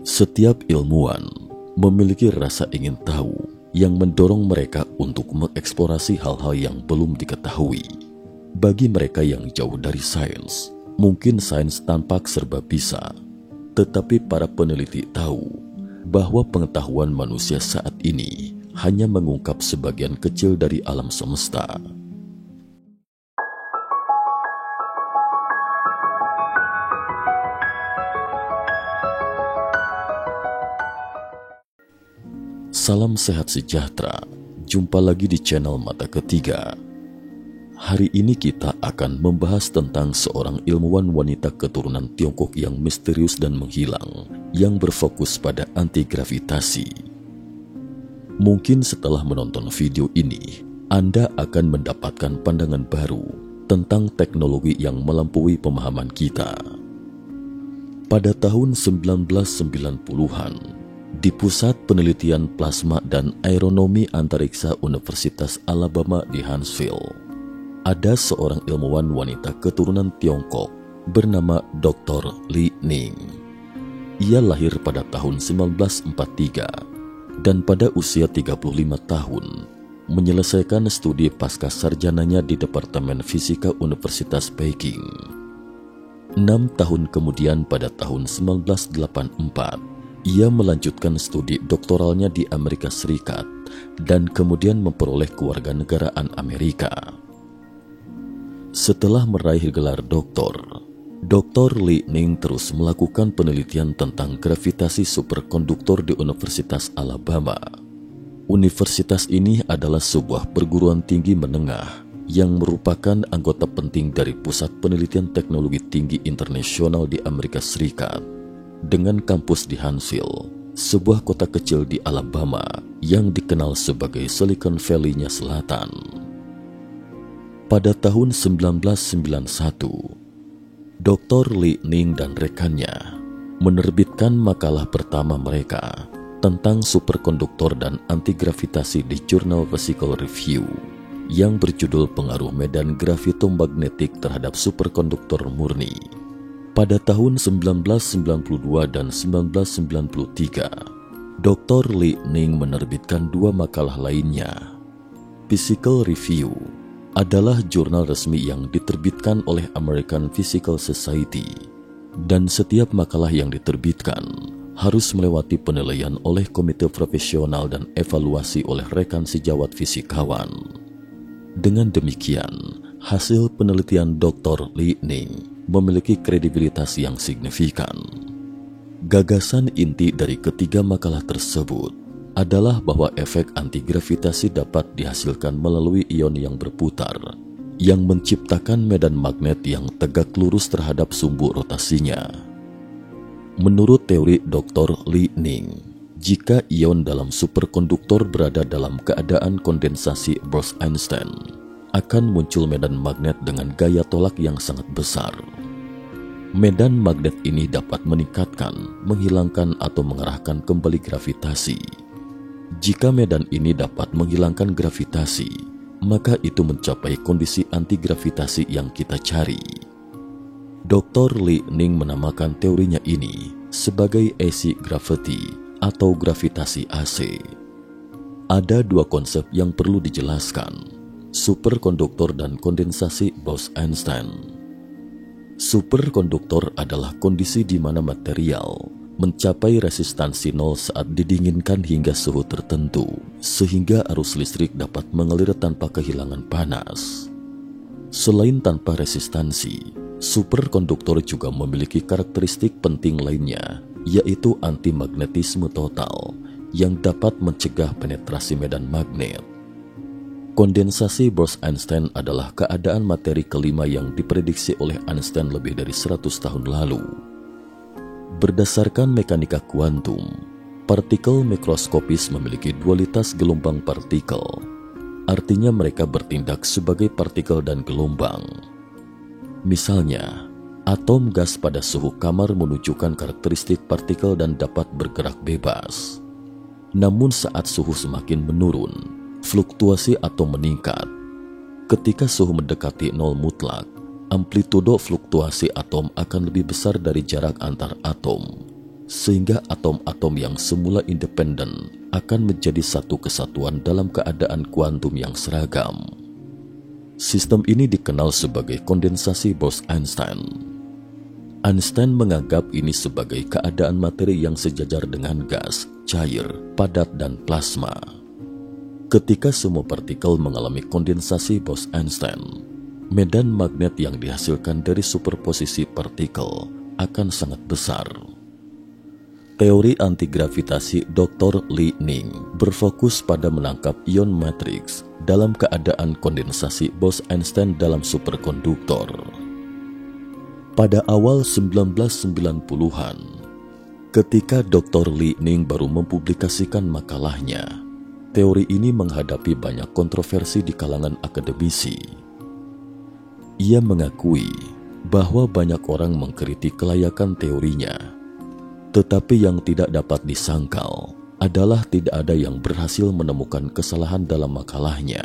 Setiap ilmuwan memiliki rasa ingin tahu yang mendorong mereka untuk mengeksplorasi hal-hal yang belum diketahui. Bagi mereka yang jauh dari sains, mungkin sains tampak serba bisa, tetapi para peneliti tahu bahwa pengetahuan manusia saat ini hanya mengungkap sebagian kecil dari alam semesta. Salam sehat sejahtera, jumpa lagi di channel Mata Ketiga. Hari ini kita akan membahas tentang seorang ilmuwan wanita keturunan Tiongkok yang misterius dan menghilang, yang berfokus pada anti-gravitasi. Mungkin setelah menonton video ini, Anda akan mendapatkan pandangan baru tentang teknologi yang melampaui pemahaman kita. Pada tahun 1990-an, di Pusat Penelitian Plasma dan Aeronomi Antariksa Universitas Alabama di Huntsville, ada seorang ilmuwan wanita keturunan Tiongkok bernama Dr. Li Ning. Ia lahir pada tahun 1943 dan pada usia 35 tahun menyelesaikan studi pasca sarjananya di Departemen Fisika Universitas Peking. 6 tahun kemudian pada tahun 1984, ia melanjutkan studi doktoralnya di Amerika Serikat dan kemudian memperoleh kewarganegaraan Amerika. Setelah meraih gelar doktor, Dr. Li Ning terus melakukan penelitian tentang gravitasi superkonduktor di Universitas Alabama. Universitas ini adalah sebuah perguruan tinggi menengah yang merupakan anggota penting dari Pusat Penelitian Teknologi Tinggi Internasional di Amerika Serikat, dengan kampus di Huntsville, sebuah kota kecil di Alabama yang dikenal sebagai Silicon Valley-nya selatan. Pada tahun 1991, Dr. Li Ning dan rekannya menerbitkan makalah pertama mereka tentang superkonduktor dan antigravitasi di jurnal Physical Review yang berjudul Pengaruh Medan Gravitomagnetik terhadap Superkonduktor Murni. Pada tahun 1992 dan 1993, Dr. Li Ning menerbitkan 2 makalah lainnya. Physical Review adalah jurnal resmi yang diterbitkan oleh American Physical Society, dan setiap makalah yang diterbitkan harus melewati penilaian oleh komite profesional dan evaluasi oleh rekan sejawat fisikawan. Dengan demikian, hasil penelitian Dr. Li Ning memiliki kredibilitas yang signifikan. Gagasan inti dari ketiga makalah tersebut adalah bahwa efek antigravitasi dapat dihasilkan melalui ion yang berputar, yang menciptakan medan magnet yang tegak lurus terhadap sumbu rotasinya. Menurut teori Dr. Li Ning, jika ion dalam superkonduktor berada dalam keadaan kondensasi Bose-Einstein, akan muncul medan magnet dengan gaya tolak yang sangat besar. Medan magnet ini dapat meningkatkan, menghilangkan atau mengarahkan kembali gravitasi. Jika medan ini dapat menghilangkan gravitasi, maka itu mencapai kondisi antigravitasi yang kita cari. Dr. Li Ning menamakan teorinya ini sebagai AC gravity atau gravitasi AC. Ada 2 konsep yang perlu dijelaskan: superkonduktor dan kondensasi Bose-Einstein. Superkonduktor adalah kondisi di mana material mencapai resistansi nol saat didinginkan hingga suhu tertentu, sehingga arus listrik dapat mengalir tanpa kehilangan panas. Selain tanpa resistansi, superkonduktor juga memiliki karakteristik penting lainnya, yaitu antimagnetisme total yang dapat mencegah penetrasi medan magnet. Kondensasi Bose-Einstein adalah keadaan materi kelima yang diprediksi oleh Einstein lebih dari 100 tahun lalu. Berdasarkan mekanika kuantum, partikel mikroskopis memiliki dualitas gelombang partikel. Artinya mereka bertindak sebagai partikel dan gelombang. Misalnya, atom gas pada suhu kamar menunjukkan karakteristik partikel dan dapat bergerak bebas. Namun saat suhu semakin menurun, fluktuasi atom meningkat. Ketika suhu mendekati nol mutlak, amplitudo fluktuasi atom akan lebih besar dari jarak antar atom. sehingga atom-atom yang semula independen akan menjadi satu kesatuan dalam keadaan kuantum yang seragam. Sistem ini dikenal sebagai kondensasi Bose-Einstein. Einstein menganggap ini sebagai keadaan materi yang sejajar dengan gas, cair, padat, dan plasma. Ketika semua partikel mengalami kondensasi Bose-Einstein, medan magnet yang dihasilkan dari superposisi partikel akan sangat besar. Teori antigravitasi Dr. Li Ning berfokus pada menangkap ion matriks dalam keadaan kondensasi Bose-Einstein dalam superkonduktor. Pada awal 1990-an, ketika Dr. Li Ning baru mempublikasikan makalahnya, teori ini menghadapi banyak kontroversi di kalangan akademisi. Ia mengakui bahwa banyak orang mengkritik kelayakan teorinya, tetapi yang tidak dapat disangkal adalah tidak ada yang berhasil menemukan kesalahan dalam makalahnya.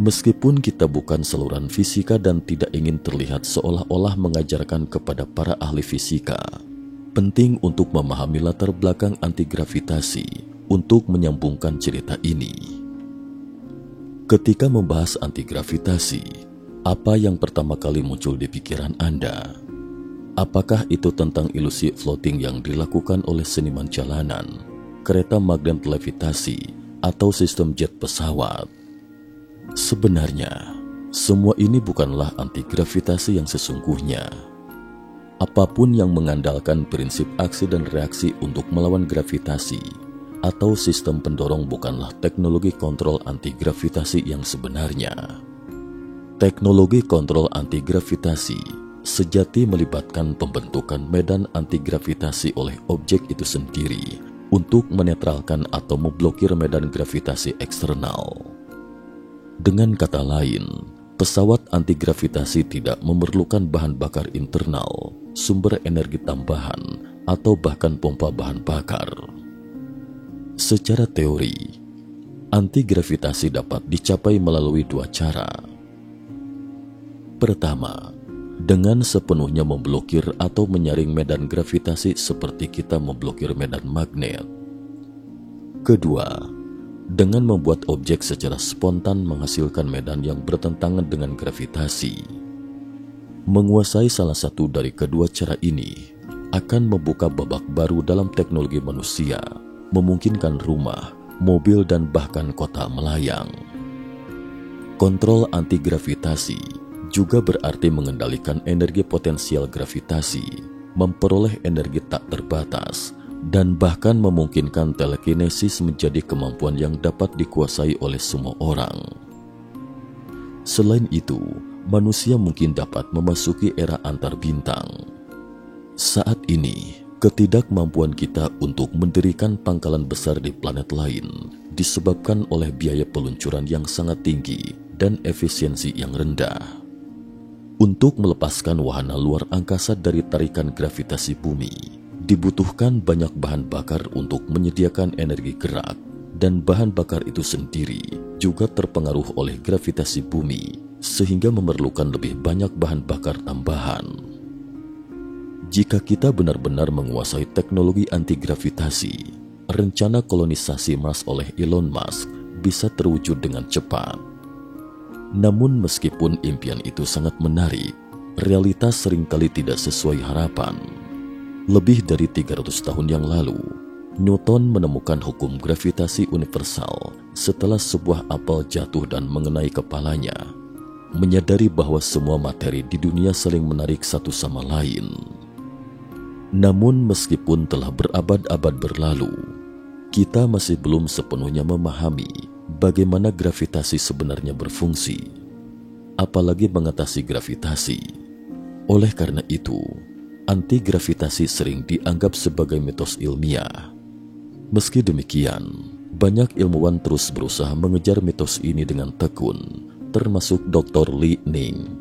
Meskipun kita bukan saluran fisika dan tidak ingin terlihat seolah-olah mengajarkan kepada para ahli fisika, penting untuk memahami latar belakang antigravitasi untuk menyambungkan cerita ini. Ketika membahas antigravitasi, apa yang pertama kali muncul di pikiran Anda? Apakah itu tentang ilusi floating yang dilakukan oleh seniman jalanan, kereta magnet levitasi, atau sistem jet pesawat? Sebenarnya, semua ini bukanlah antigravitasi yang sesungguhnya. Apapun yang mengandalkan prinsip aksi dan reaksi untuk melawan gravitasi atau sistem pendorong bukanlah teknologi kontrol antigravitasi yang sebenarnya. Teknologi kontrol antigravitasi sejati melibatkan pembentukan medan antigravitasi oleh objek itu sendiri untuk menetralkan atau memblokir medan gravitasi eksternal. Dengan kata lain, pesawat antigravitasi tidak memerlukan bahan bakar internal, sumber energi tambahan, atau bahkan pompa bahan bakar. Secara teori, antigravitasi dapat dicapai melalui dua cara. Pertama, dengan sepenuhnya memblokir atau menyaring medan gravitasi seperti kita memblokir medan magnet. Kedua, dengan membuat objek secara spontan menghasilkan medan yang bertentangan dengan gravitasi. Menguasai salah satu dari kedua cara ini akan membuka babak baru dalam teknologi manusia, memungkinkan rumah, mobil, dan bahkan kota melayang. Kontrol antigravitasi juga berarti mengendalikan energi potensial gravitasi, memperoleh energi tak terbatas, dan bahkan memungkinkan telekinesis menjadi kemampuan yang dapat dikuasai oleh semua orang. Selain itu, manusia mungkin dapat memasuki era antar bintang. Saat ini, ketidakmampuan kita untuk mendirikan pangkalan besar di planet lain disebabkan oleh biaya peluncuran yang sangat tinggi dan efisiensi yang rendah. Untuk melepaskan wahana luar angkasa dari tarikan gravitasi bumi, dibutuhkan banyak bahan bakar untuk menyediakan energi gerak, dan bahan bakar itu sendiri juga terpengaruh oleh gravitasi bumi, sehingga memerlukan lebih banyak bahan bakar tambahan. Jika kita benar-benar menguasai teknologi antigravitasi, rencana kolonisasi Mars oleh Elon Musk bisa terwujud dengan cepat. Namun meskipun impian itu sangat menarik, realitas seringkali tidak sesuai harapan. Lebih dari 300 tahun yang lalu, Newton menemukan hukum gravitasi universal setelah sebuah apel jatuh dan mengenai kepalanya, menyadari bahwa semua materi di dunia saling menarik satu sama lain. Namun meskipun telah berabad-abad berlalu, kita masih belum sepenuhnya memahami bagaimana gravitasi sebenarnya berfungsi, apalagi mengatasi gravitasi. Oleh karena itu, antigravitasi sering dianggap sebagai mitos ilmiah. Meski demikian, banyak ilmuwan terus berusaha mengejar mitos ini dengan tekun, termasuk Dr. Li Ning.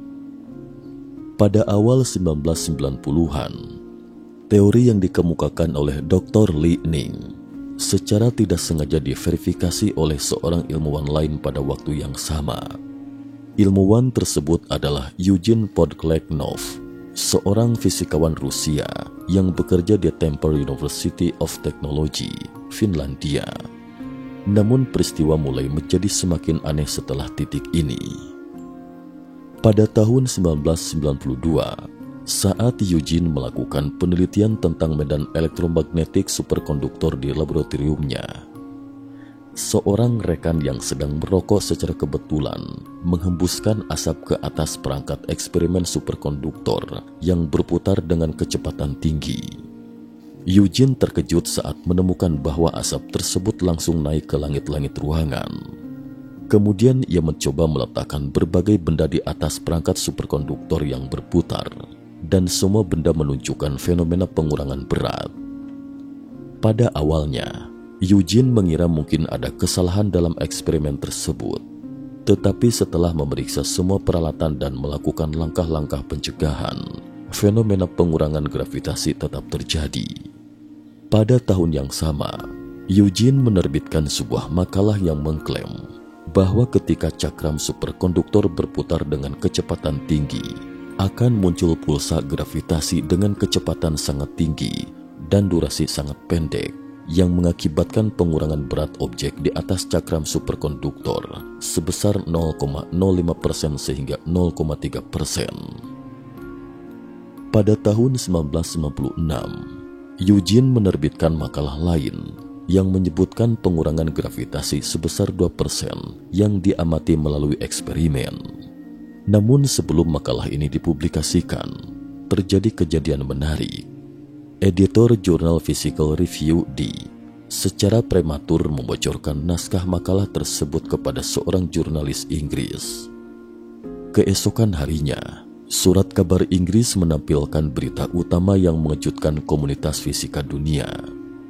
Pada awal 1990-an, teori yang dikemukakan oleh Dr. Li Ning secara tidak sengaja diverifikasi oleh seorang ilmuwan lain pada waktu yang sama. Ilmuwan tersebut adalah Eugene Podkletnov seorang fisikawan Rusia yang bekerja di Temple University of Technology, Finlandia. Namun peristiwa mulai menjadi semakin aneh setelah titik ini. Pada tahun 1992, saat Eugene melakukan penelitian tentang medan elektromagnetik superkonduktor di laboratoriumnya, seorang rekan yang sedang merokok secara kebetulan menghembuskan asap ke atas perangkat eksperimen superkonduktor yang berputar dengan kecepatan tinggi. Eugene terkejut saat menemukan bahwa asap tersebut langsung naik ke langit-langit ruangan. Kemudian ia mencoba meletakkan berbagai benda di atas perangkat superkonduktor yang berputar, dan semua benda menunjukkan fenomena pengurangan berat. Pada awalnya, Eugene mengira mungkin ada kesalahan dalam eksperimen tersebut, tetapi setelah memeriksa semua peralatan dan melakukan langkah-langkah pencegahan, fenomena pengurangan gravitasi tetap terjadi. Pada tahun yang sama, Eugene menerbitkan sebuah makalah yang mengklaim bahwa ketika cakram superkonduktor berputar dengan kecepatan tinggi, akan muncul pulsa gravitasi dengan kecepatan sangat tinggi dan durasi sangat pendek, yang mengakibatkan pengurangan berat objek di atas cakram superkonduktor sebesar 0,05% sehingga 0,3%. Pada tahun 1996, Eugene menerbitkan makalah lain yang menyebutkan pengurangan gravitasi sebesar 2% yang diamati melalui eksperimen. Namun sebelum makalah ini dipublikasikan, terjadi kejadian menarik. Editor jurnal Physical Review secara prematur membocorkan naskah makalah tersebut kepada seorang jurnalis Inggris. Keesokan harinya, surat kabar Inggris menampilkan berita utama yang mengejutkan komunitas fisika dunia,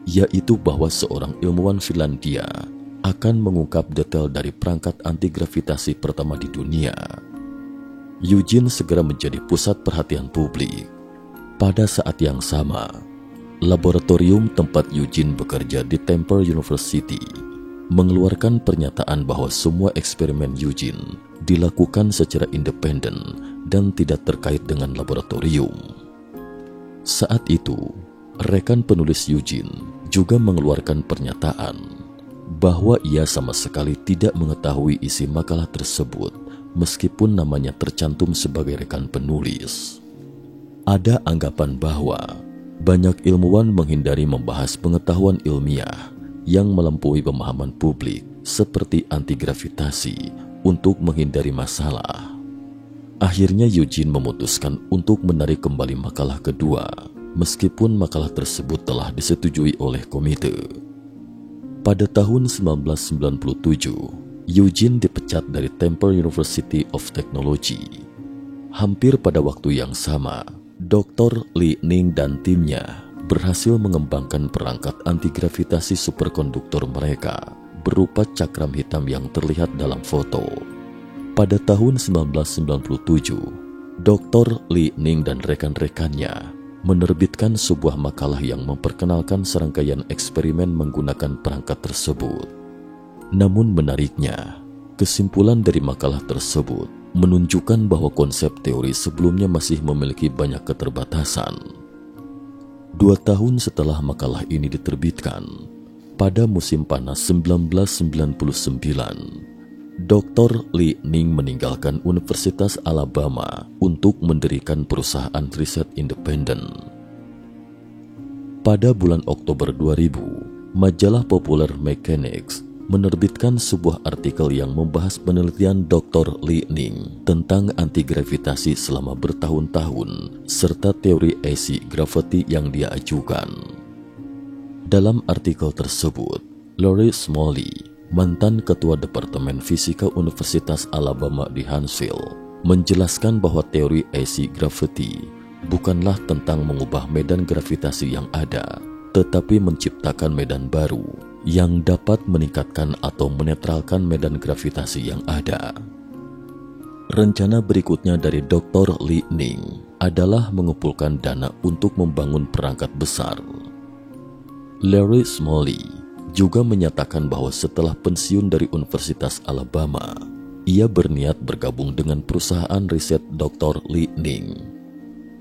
yaitu bahwa seorang ilmuwan Finlandia akan mengungkap detail dari perangkat antigravitasi pertama di dunia. Eugene segera menjadi pusat perhatian publik. Pada saat yang sama, laboratorium tempat Eugene bekerja di Temple University mengeluarkan pernyataan bahwa semua eksperimen Eugene dilakukan secara independen dan tidak terkait dengan laboratorium. Saat itu, rekan penulis Eugene juga mengeluarkan pernyataan bahwa ia sama sekali tidak mengetahui isi makalah tersebut meskipun namanya tercantum sebagai rekan penulis. Ada anggapan bahwa banyak ilmuwan menghindari membahas pengetahuan ilmiah yang melampaui pemahaman publik seperti antigravitasi untuk menghindari masalah. Akhirnya Eugene memutuskan untuk menarik kembali makalah kedua, meskipun makalah tersebut telah disetujui oleh komite. Pada tahun 1997, Eugene dipecat dari Temple University of Technology. Hampir pada waktu yang sama, Dr. Li Ning dan timnya berhasil mengembangkan perangkat antigravitasi superkonduktor mereka berupa cakram hitam yang terlihat dalam foto. Pada tahun 1997, Dr. Li Ning dan rekan-rekannya menerbitkan sebuah makalah yang memperkenalkan serangkaian eksperimen menggunakan perangkat tersebut. Namun menariknya, kesimpulan dari makalah tersebut menunjukkan bahwa konsep teori sebelumnya masih memiliki banyak keterbatasan. 2 tahun setelah makalah ini diterbitkan, pada musim panas 1999, Dr. Li Ning meninggalkan Universitas Alabama untuk mendirikan perusahaan riset independen. Pada bulan Oktober 2000, majalah populer Mechanics menerbitkan sebuah artikel yang membahas penelitian Dr. Li Ning tentang antigravitasi selama bertahun-tahun serta teori AC gravity yang dia ajukan. Dalam artikel tersebut, Lori Smalley, mantan ketua Departemen Fisika Universitas Alabama di Huntsville, menjelaskan bahwa teori AC gravity bukanlah tentang mengubah medan gravitasi yang ada, tetapi menciptakan medan baru yang dapat meningkatkan atau menetralkan medan gravitasi yang ada. Rencana berikutnya dari Dr. Li Ning adalah mengumpulkan dana untuk membangun perangkat besar. Larry Smalley juga menyatakan bahwa setelah pensiun dari Universitas Alabama, ia berniat bergabung dengan perusahaan riset Dr. Li Ning.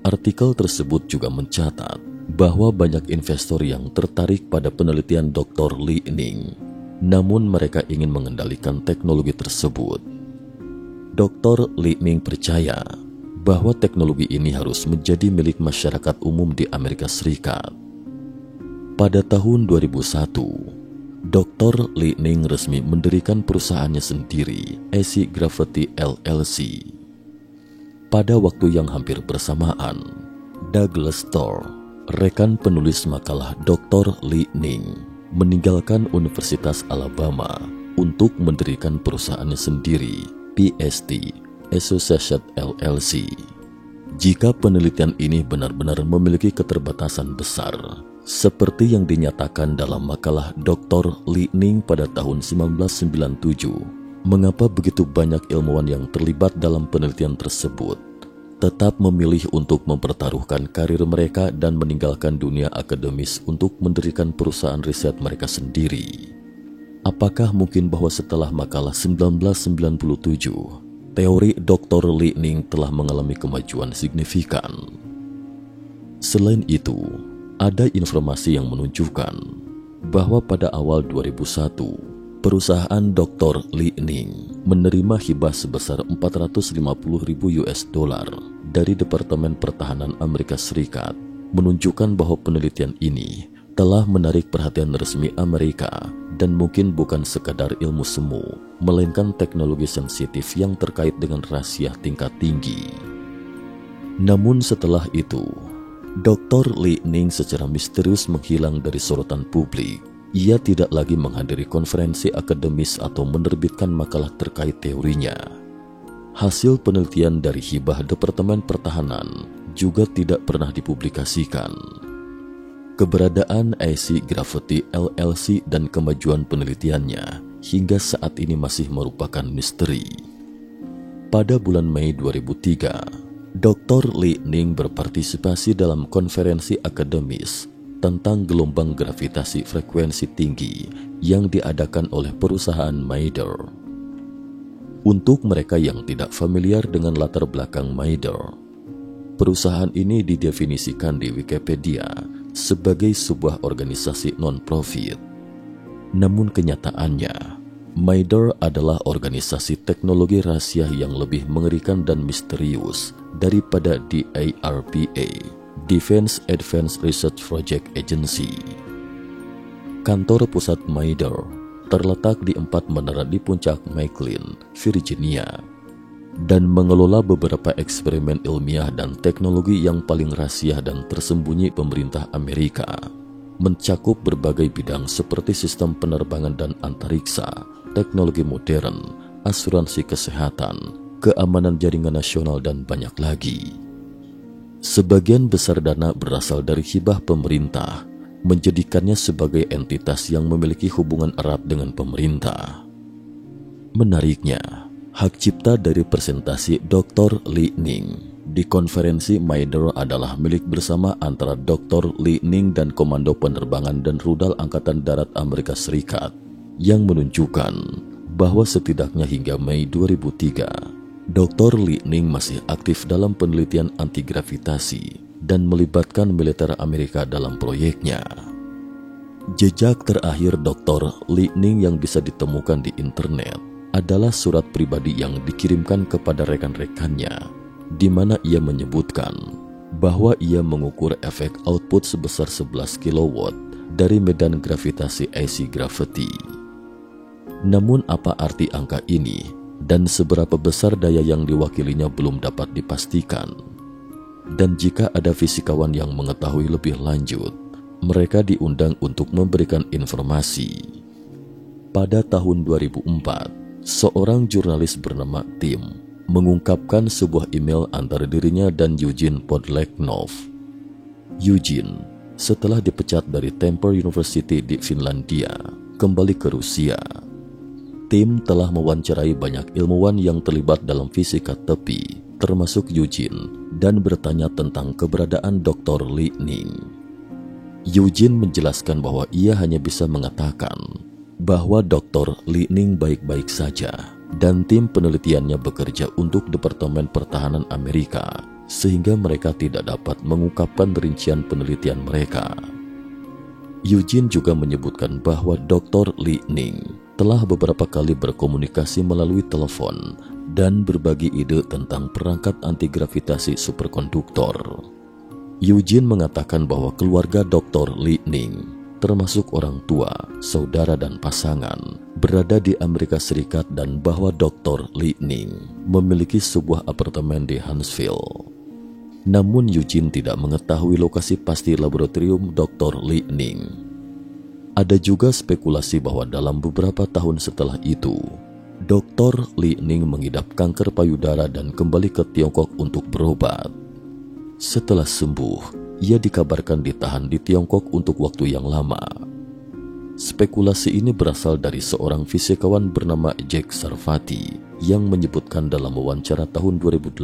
Artikel tersebut juga mencatat bahwa banyak investor yang tertarik pada penelitian Dr. Li Ning, namun mereka ingin mengendalikan teknologi tersebut. Dr. Li Ning percaya bahwa teknologi ini harus menjadi milik masyarakat umum di Amerika Serikat. Pada tahun 2001, Dr. Li Ning resmi mendirikan perusahaannya sendiri, AC Gravity LLC. Pada waktu yang hampir bersamaan, Douglas Torr, rekan penulis makalah Dr. Li Ning, meninggalkan Universitas Alabama untuk mendirikan perusahaannya sendiri, PST Associates LLC. Jika penelitian ini benar-benar memiliki keterbatasan besar, seperti yang dinyatakan dalam makalah Dr. Li Ning pada tahun 1997, mengapa begitu banyak ilmuwan yang terlibat dalam penelitian tersebut tetap memilih untuk mempertaruhkan karir mereka dan meninggalkan dunia akademis untuk mendirikan perusahaan riset mereka sendiri? Apakah mungkin bahwa setelah makalah 1997, teori Dr. Li Ning telah mengalami kemajuan signifikan? Selain itu, ada informasi yang menunjukkan bahwa pada awal 2001, perusahaan Dr. Li Ning menerima hibah sebesar $450.000 dari Departemen Pertahanan Amerika Serikat, menunjukkan bahwa penelitian ini telah menarik perhatian resmi Amerika dan mungkin bukan sekadar ilmu semu, melainkan teknologi sensitif yang terkait dengan rahasia tingkat tinggi. Namun setelah itu, Dr. Li Ning secara misterius menghilang dari sorotan publik. Ia tidak lagi menghadiri konferensi akademis atau menerbitkan makalah terkait teorinya. Hasil penelitian dari hibah Departemen Pertahanan juga tidak pernah dipublikasikan. Keberadaan AC Gravity LLC dan kemajuan penelitiannya hingga saat ini masih merupakan misteri. Pada bulan Mei 2003, Dr. Li Ning berpartisipasi dalam konferensi akademis tentang gelombang gravitasi frekuensi tinggi yang diadakan oleh perusahaan Maeder. Untuk mereka yang tidak familiar dengan latar belakang Maeder, perusahaan ini didefinisikan di Wikipedia sebagai sebuah organisasi non-profit. Namun kenyataannya, Maeder adalah organisasi teknologi rahasia yang lebih mengerikan dan misterius daripada DARPA, Defense Advanced Research Project Agency. Kantor pusat Maeder terletak di 4 menara di puncak McLean, Virginia, dan mengelola beberapa eksperimen ilmiah dan teknologi yang paling rahasia dan tersembunyi pemerintah Amerika, mencakup berbagai bidang seperti sistem penerbangan dan antariksa, teknologi modern, asuransi kesehatan, keamanan jaringan nasional, dan banyak lagi. Sebagian besar dana berasal dari hibah pemerintah, menjadikannya sebagai entitas yang memiliki hubungan erat dengan pemerintah. Menariknya, hak cipta dari presentasi Dr. Li Ning di konferensi Maeder adalah milik bersama antara Dr. Li Ning dan Komando Penerbangan dan Rudal Angkatan Darat Amerika Serikat, yang menunjukkan bahwa setidaknya hingga Mei 2003, Dr. Li Ning masih aktif dalam penelitian anti-gravitasi dan melibatkan militer Amerika dalam proyeknya. Jejak terakhir Dr. Li Ning yang bisa ditemukan di internet adalah surat pribadi yang dikirimkan kepada rekan-rekannya, di mana ia menyebutkan bahwa ia mengukur efek output sebesar 11 kW dari medan gravitasi AC Gravity. Namun apa arti angka ini dan seberapa besar daya yang diwakilinya belum dapat dipastikan. Dan jika ada fisikawan yang mengetahui lebih lanjut, mereka diundang untuk memberikan informasi. Pada tahun 2004, seorang jurnalis bernama Tim mengungkapkan sebuah email antara dirinya dan Eugene Podleknov. Eugene, setelah dipecat dari Temple University di Finlandia, kembali ke Rusia. Tim telah mewawancarai banyak ilmuwan yang terlibat dalam fisika tepi, termasuk Eugene, dan bertanya tentang keberadaan Dr. Li Ning. Eugene menjelaskan bahwa ia hanya bisa mengatakan bahwa Dr. Li Ning baik-baik saja, dan tim penelitiannya bekerja untuk Departemen Pertahanan Amerika sehingga mereka tidak dapat mengungkapkan rincian penelitian mereka. Eugene juga menyebutkan bahwa Dr. Li Ning telah beberapa kali berkomunikasi melalui telepon dan berbagi ide tentang perangkat antigravitasi superkonduktor. Eugene mengatakan bahwa keluarga Dr. Li Ning, termasuk orang tua, saudara dan pasangan, berada di Amerika Serikat dan bahwa Dr. Li Ning memiliki sebuah apartemen di Huntsville. Namun Eugene tidak mengetahui lokasi pasti laboratorium Dr. Li Ning. Ada juga spekulasi bahwa dalam beberapa tahun setelah itu, Dr. Li Ning mengidap kanker payudara dan kembali ke Tiongkok untuk berobat. Setelah sembuh, ia dikabarkan ditahan di Tiongkok untuk waktu yang lama. Spekulasi ini berasal dari seorang fisikawan bernama Jack Sarfati yang menyebutkan dalam wawancara tahun 2008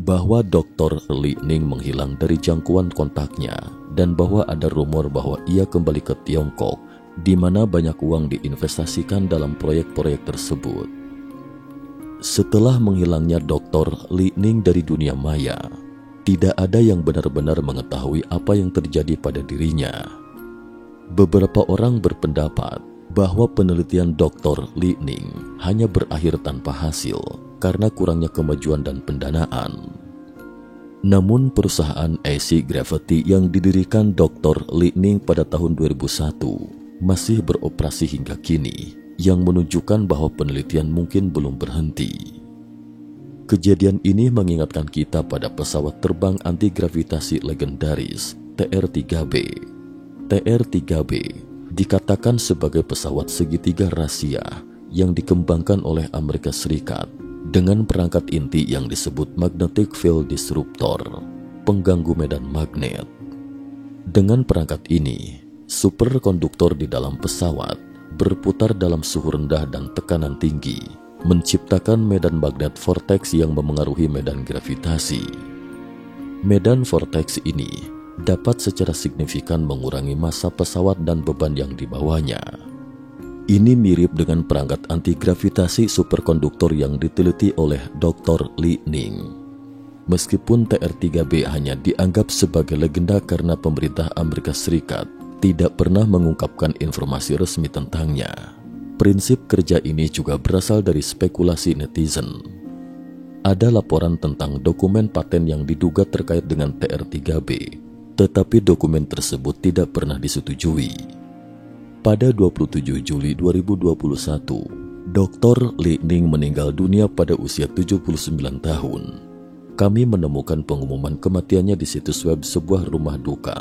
bahwa Dr. Li Ning menghilang dari jangkauan kontaknya dan bahwa ada rumor bahwa ia kembali ke Tiongkok di mana banyak uang diinvestasikan dalam proyek-proyek tersebut. Setelah menghilangnya Dr. Li Ning dari dunia maya, tidak ada yang benar-benar mengetahui apa yang terjadi pada dirinya. Beberapa orang berpendapat bahwa penelitian Dr. Li Ning hanya berakhir tanpa hasil karena kurangnya kemajuan dan pendanaan. Namun perusahaan AC Gravity yang didirikan Dr. Li Ning pada tahun 2001 masih beroperasi hingga kini, yang menunjukkan bahwa penelitian mungkin belum berhenti. Kejadian ini mengingatkan kita pada pesawat terbang anti-gravitasi legendaris TR-3B. TR-3B dikatakan sebagai pesawat segitiga rahasia yang dikembangkan oleh Amerika Serikat dengan perangkat inti yang disebut Magnetic Field Disruptor, pengganggu medan magnet. Dengan perangkat ini, superkonduktor di dalam pesawat berputar dalam suhu rendah dan tekanan tinggi, menciptakan medan magnet vortex yang memengaruhi medan gravitasi. Medan vortex ini dapat secara signifikan mengurangi massa pesawat dan beban yang dibawanya. Ini mirip dengan perangkat anti-gravitasi superkonduktor yang diteliti oleh Dr. Li Ning. Meskipun TR-3B hanya dianggap sebagai legenda karena pemerintah Amerika Serikat tidak pernah mengungkapkan informasi resmi tentangnya, prinsip kerja ini juga berasal dari spekulasi netizen. Ada laporan tentang dokumen paten yang diduga terkait dengan TR-3B, tetapi dokumen tersebut tidak pernah disetujui. Pada 27 Juli 2021, Dr. Li Ning meninggal dunia pada usia 79 tahun. Kami menemukan pengumuman kematiannya di situs web sebuah rumah duka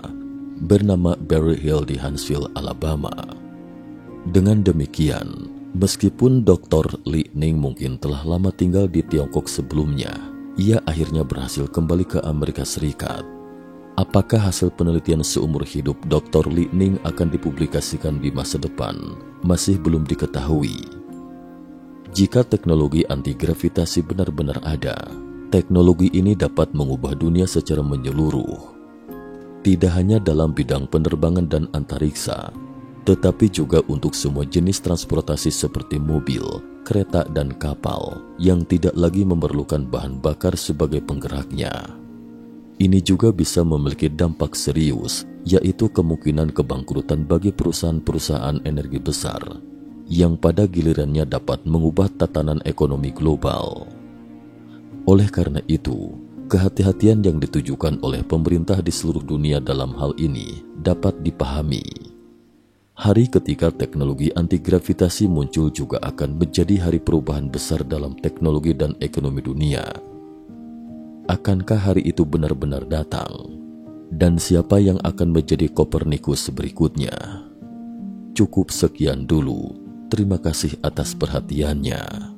bernama Berry Hill di Huntsville, Alabama. Dengan demikian, meskipun Dr. Li Ning mungkin telah lama tinggal di Tiongkok sebelumnya, ia akhirnya berhasil kembali ke Amerika Serikat. Apakah hasil penelitian seumur hidup Dr. Li Ning akan dipublikasikan di masa depan masih belum diketahui. Jika teknologi anti-gravitasi benar-benar ada, teknologi ini dapat mengubah dunia secara menyeluruh. Tidak hanya dalam bidang penerbangan dan antariksa, tetapi juga untuk semua jenis transportasi seperti mobil, kereta, dan kapal yang tidak lagi memerlukan bahan bakar sebagai penggeraknya. Ini juga bisa memiliki dampak serius, yaitu kemungkinan kebangkrutan bagi perusahaan-perusahaan energi besar, yang pada gilirannya dapat mengubah tatanan ekonomi global. Oleh karena itu, kehati-hatian yang ditujukan oleh pemerintah di seluruh dunia dalam hal ini dapat dipahami. Hari ketika teknologi anti-gravitasi muncul juga akan menjadi hari perubahan besar dalam teknologi dan ekonomi dunia. Akankah hari itu benar-benar datang? Dan siapa yang akan menjadi Kopernikus berikutnya? Cukup sekian dulu. Terima kasih atas perhatiannya.